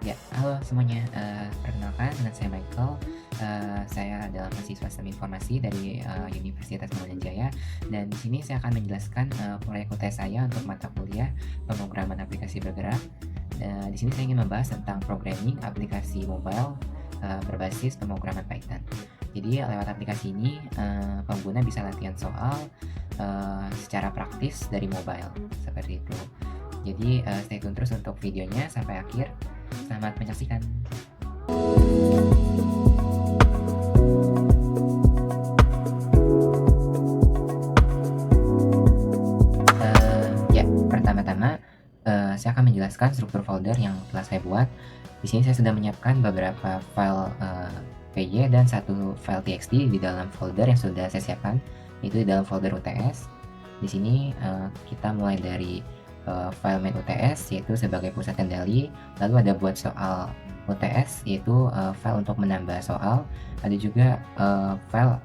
Ya, halo semuanya. Perkenalkan, dengan saya Michael. Saya adalah mahasiswa STEM Informasi dari Universitas Muhammadiyah Jaya, dan di sini saya akan menjelaskan proyek UTS saya untuk mata kuliah pemrograman aplikasi bergerak. Di sini saya ingin membahas tentang programming aplikasi mobile berbasis pemrograman Python. Jadi lewat aplikasi ini pengguna bisa latihan soal secara praktis dari mobile seperti itu. Jadi stay tune terus untuk videonya sampai akhir. Selamat menyaksikan. Ya, pertama-tama saya akan menjelaskan struktur folder yang telah saya buat. Di sini saya sudah menyiapkan beberapa file PY dan satu file TXT di dalam folder yang sudah saya siapkan, yaitu di dalam folder UTS. Di sini kita mulai dari file main UTS, yaitu sebagai pusat kendali. Lalu ada buat soal UTS, yaitu file untuk menambah soal. Ada juga file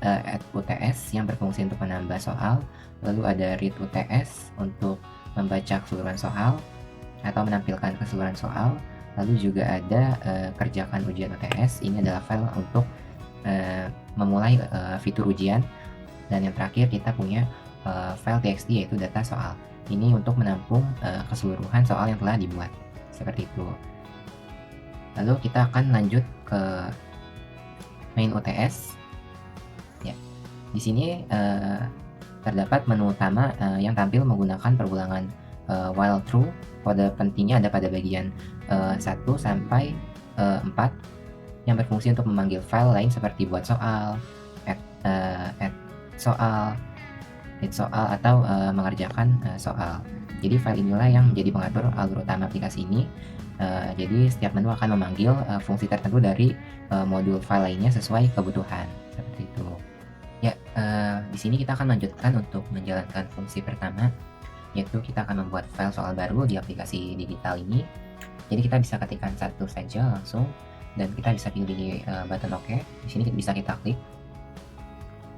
add UTS yang berfungsi untuk menambah soal. Lalu ada read UTS untuk membaca keseluruhan soal atau menampilkan keseluruhan soal. Lalu juga ada kerjakan ujian UTS. Ini adalah file untuk memulai fitur ujian. Dan yang terakhir kita punya file txt, yaitu data soal. Ini untuk menampung keseluruhan soal yang telah dibuat, seperti itu. Lalu kita akan lanjut ke main UTS. Ya, di sini terdapat menu utama yang tampil menggunakan perulangan while true. Kode pentingnya ada pada bagian 1 sampai 4 yang berfungsi untuk memanggil file lain seperti buat soal, add soal, read soal, atau mengerjakan soal. Jadi file inilah yang menjadi pengatur alur utama aplikasi ini. Jadi setiap menu akan memanggil fungsi tertentu dari modul file lainnya sesuai kebutuhan, seperti itu. Ya, di sini kita akan lanjutkan untuk menjalankan fungsi pertama, yaitu kita akan membuat file soal baru di aplikasi digital ini. Jadi kita bisa ketikkan satu saja langsung, dan kita bisa pilih button OK. Di sini bisa kita klik.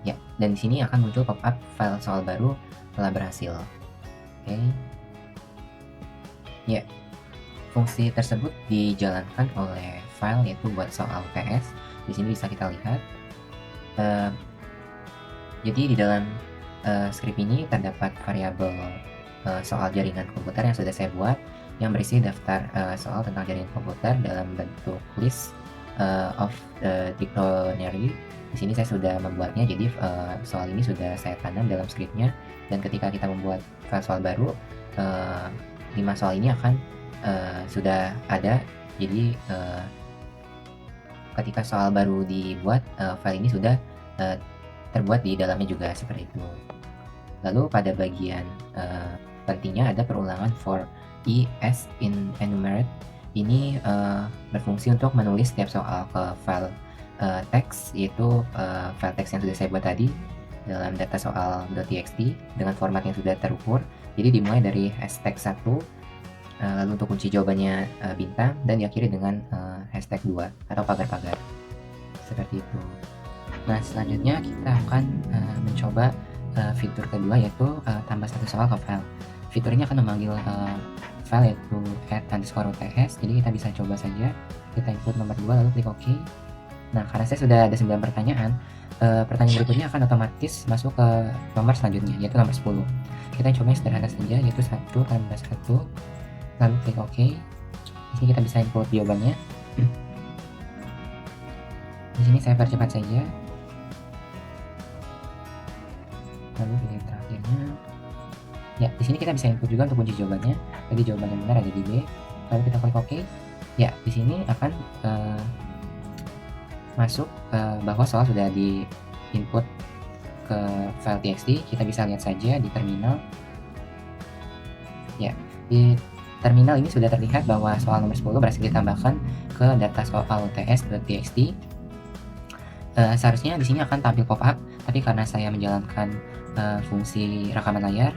Ya, dan di sini akan muncul pop-up file soal baru telah berhasil. Oke. Ya, fungsi tersebut dijalankan oleh file, yaitu buat soal PS. Di sini bisa kita lihat. Jadi di dalam script ini terdapat variabel soal jaringan komputer yang sudah saya buat, yang berisi daftar soal tentang jaringan komputer dalam bentuk list of dictionary. Di sini saya sudah membuatnya, jadi soal ini sudah saya tanam dalam scriptnya, dan ketika kita membuat file soal baru, 5 soal ini akan sudah ada. Jadi ketika soal baru dibuat, file ini sudah terbuat di dalamnya juga, seperti itu. Lalu pada bagian pentingnya ada perulangan for ES in enumerate. Ini berfungsi untuk menulis setiap soal ke file teks, yaitu file teks yang sudah saya buat tadi dalam data soal.txt dengan format yang sudah terukur. Jadi dimulai dari hashtag 1, lalu untuk kunci jawabannya bintang, dan diakhiri dengan hashtag 2 atau pagar-pagar, seperti itu. Nah, selanjutnya kita akan mencoba fitur kedua, yaitu tambah satu soal ke file. Fitur ini akan memanggil file, yaitu add_UTS. Jadi kita bisa coba saja, kita input nomor 2 lalu klik OK. Nah, karena saya sudah ada 9 pertanyaan, pertanyaan berikutnya akan otomatis masuk ke nomor selanjutnya, yaitu nomor 10. Kita coba yang sederhana saja, yaitu 1 tambah 1, lalu klik OK. Di sini kita bisa input jawabannya. Di sini saya percepat saja, lalu pilih yang terakhirnya. Ya, di sini kita bisa input juga untuk kunci jawabannya. Jadi jawaban yang benar ada di B. Lalu kita klik OK. Ya, di sini akan masuk bahwa soal sudah di input ke file txt. Kita bisa lihat saja di terminal. Ya, di terminal ini sudah terlihat bahwa soal nomor 10 berhasil ditambahkan ke data soal UTS.txt. Seharusnya di sini akan tampil pop-up, tapi karena saya menjalankan fungsi rekaman layar,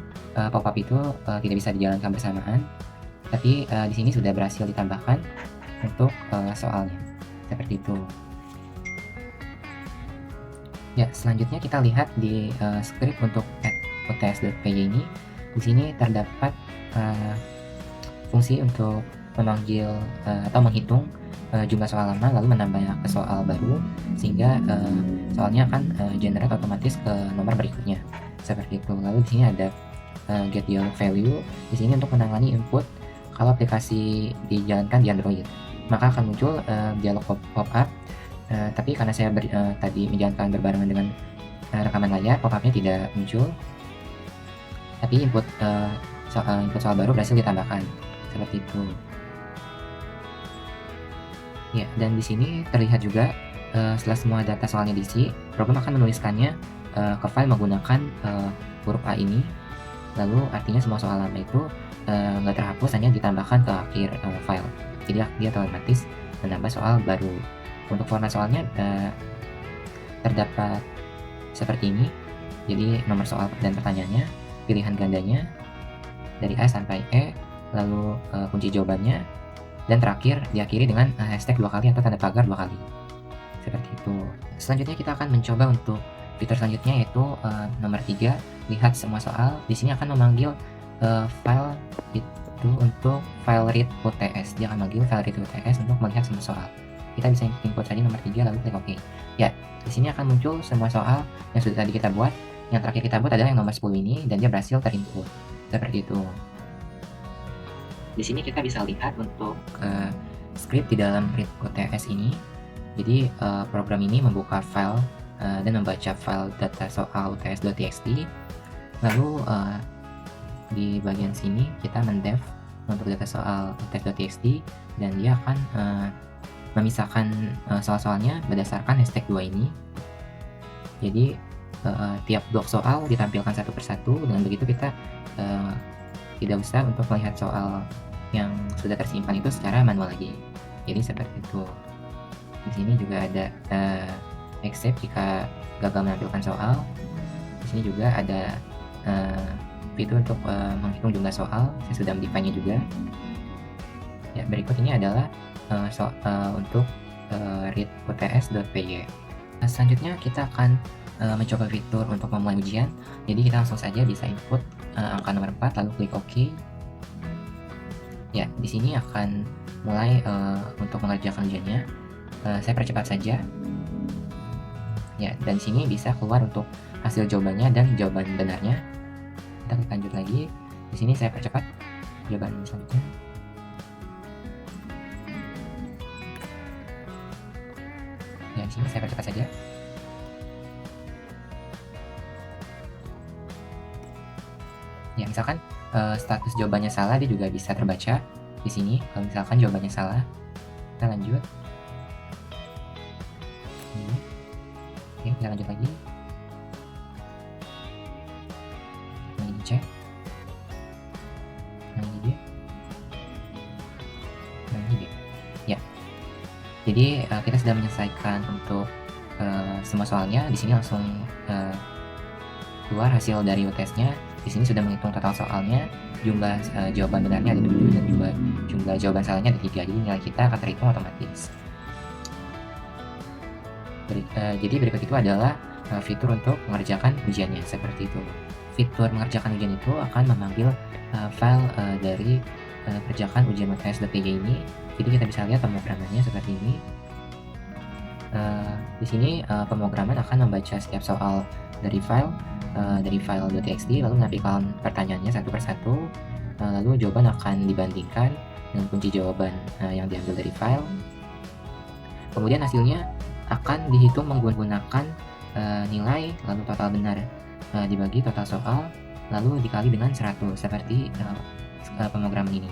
pop-up itu tidak bisa dijalankan bersamaan. Tapi di sini sudah berhasil ditambahkan untuk soalnya, seperti itu. Ya, selanjutnya kita lihat di script untuk add UTS.py ini. Di sini terdapat fungsi untuk memanggil atau menghitung jumlah soal lama lalu menambahnya ke soal baru, sehingga soalnya akan generate otomatis ke nomor berikutnya seperti itu. Lalu di sini ada get dialog value. Di sini untuk menangani input kalau aplikasi dijalankan di Android, maka akan muncul dialog pop-up. Tapi karena saya tadi menjalankan berbarengan dengan rekaman layar, pop-up-nya tidak muncul. Tapi input soal baru berhasil ditambahkan seperti itu. Ya, dan di sini terlihat juga setelah semua data soalnya diisi, program akan menuliskannya ke file menggunakan huruf A ini. Lalu artinya semua soal lama itu nggak terhapus, hanya ditambahkan ke akhir file. Jadi dia otomatis menambah soal baru. Untuk format soalnya terdapat seperti ini. Jadi nomor soal dan pertanyaannya, pilihan gandanya dari A sampai E, lalu kunci jawabannya, dan terakhir diakhiri dengan hashtag 2 kali atau tanda pagar 2 kali. Seperti itu. Selanjutnya kita akan mencoba untuk fitur selanjutnya, yaitu nomor 3, lihat semua soal. Di sini akan memanggil file itu untuk file read UTS. Dia akan memanggil file read UTS untuk melihat semua soal. Kita bisa input saja nomor 3 lalu klik OK. Ya, di sini akan muncul semua soal yang sudah tadi kita buat. Yang terakhir kita buat adalah yang nomor 10 ini, dan dia berhasil terinput. Seperti itu. Di sini kita bisa lihat untuk script di dalam read UTS ini. Jadi program ini membuka file dan membaca file data soal uts.txt. Lalu di bagian sini kita mendev untuk data soal uts.txt, dan dia akan memisahkan soal-soalnya berdasarkan hashtag 2 ini. Jadi tiap blok soal ditampilkan satu persatu. Dengan begitu kita tidak usah untuk melihat soal yang sudah tersimpan itu secara manual lagi. Jadi seperti itu. Di sini juga ada except jika gagal menampilkan soal. Di sini juga ada fitur untuk menghitung jumlah soal. Saya sudah mendefine-nya juga. Ya, berikut ini adalah untuk read uts.py. Selanjutnya kita akan mencoba fitur untuk memulai ujian. Jadi kita langsung saja bisa input angka nomor 4 lalu klik OK. Ya, di sini akan mulai untuk mengerjakan ujiannya. Saya percepat saja. Ya, dan sini bisa keluar untuk hasil jawabannya dan jawaban benarnya. Kita klik lanjut lagi. Di sini saya percepat jawaban selanjutnya. Ya, di sini saya percepat saja. Ya, misalkan status jawabannya salah, dia juga bisa terbaca di sini. Kalau misalkan jawabannya salah, kita lanjut. Oke, kita lanjut lagi. Lagi dicek. Lagi B. Lagi B. Ya. Jadi kita sudah menyelesaikan untuk semua soalnya. Di sini langsung keluar hasil dari UTS-nya. Di sini sudah menghitung total soalnya, jumlah jawaban benarnya ada 7 dan juga jumlah jawaban salahnya ada 3. Jadi nilai kita akan terhitung otomatis. Jadi berikut itu adalah fitur untuk mengerjakan ujiannya seperti itu. Fitur mengerjakan ujian itu akan memanggil file dari kerjakan ujian uts.py ini. Jadi kita bisa lihat pemrogramannya seperti ini. Di sini pemrograman akan membaca setiap soal dari file .txt, lalu menampilkan pertanyaannya satu persatu, lalu jawaban akan dibandingkan dengan kunci jawaban yang diambil dari file. Kemudian hasilnya akan dihitung menggunakan nilai, lalu total benar dibagi total soal, lalu dikali dengan 100 seperti pemrograman ini.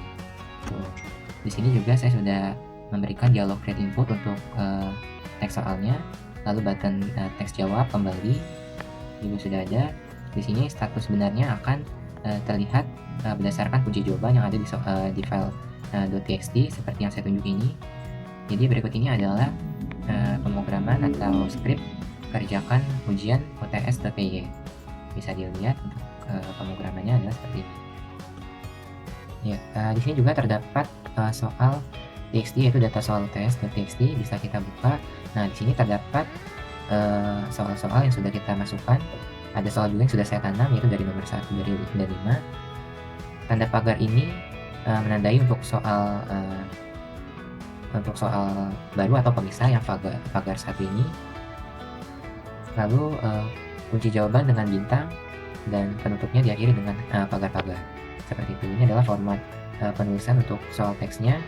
Tuh. Di sini juga saya sudah memberikan dialog create input untuk teks soalnya, lalu button teks jawab kembali juga sudah ada. Di sini status benarnya akan terlihat berdasarkan kunci jawaban yang ada di file .txt seperti yang saya tunjuk ini. Jadi berikut ini adalah pemrograman atau script kerjakan ujian uts.py. Bisa dilihat untuk pemrogramannya adalah seperti ini. Ya, di sini juga terdapat soal txt, yaitu data soal uts.txt, bisa kita buka. Nah, di sini terdapat soal-soal yang sudah kita masukkan. Ada soal juga yang sudah saya tanam, yaitu dari nomor 1 dari 5. Tanda pagar ini menandai untuk soal baru atau pemisah yang pagar satu ini, lalu kunci jawaban dengan bintang, dan penutupnya diakhiri dengan pagar-pagar. Seperti itu. Ini adalah format penulisan untuk soal teksnya.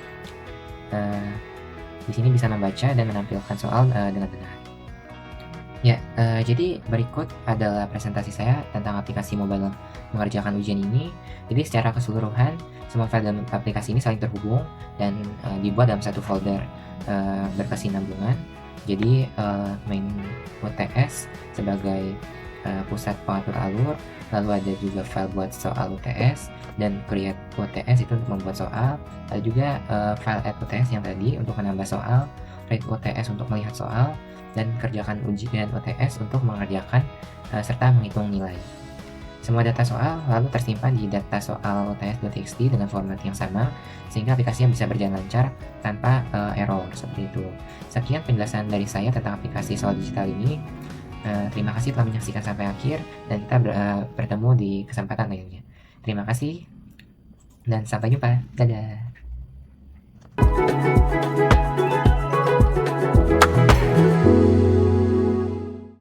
Di sini bisa membaca dan menampilkan soal dengan benar. Ya, jadi berikut adalah presentasi saya tentang aplikasi mobile mengerjakan ujian ini. Jadi secara keseluruhan, semua file dalam aplikasi ini saling terhubung dan dibuat dalam satu folder berkesinambungan. Jadi main UTS sebagai pusat pengatur alur, lalu ada juga file buat soal UTS, dan create UTS itu untuk membuat soal, ada juga file add UTS yang tadi untuk menambah soal, read UTS untuk melihat soal, dan kerjakan ujian UTS untuk mengerjakan serta menghitung nilai. Semua data soal lalu tersimpan di data soal UTS.txt dengan format yang sama, sehingga aplikasinya bisa berjalan lancar tanpa error seperti itu. Sekian penjelasan dari saya tentang aplikasi soal digital ini. Terima kasih telah menyaksikan sampai akhir, dan kita bertemu di kesempatan lainnya. Terima kasih dan sampai jumpa. Dadah.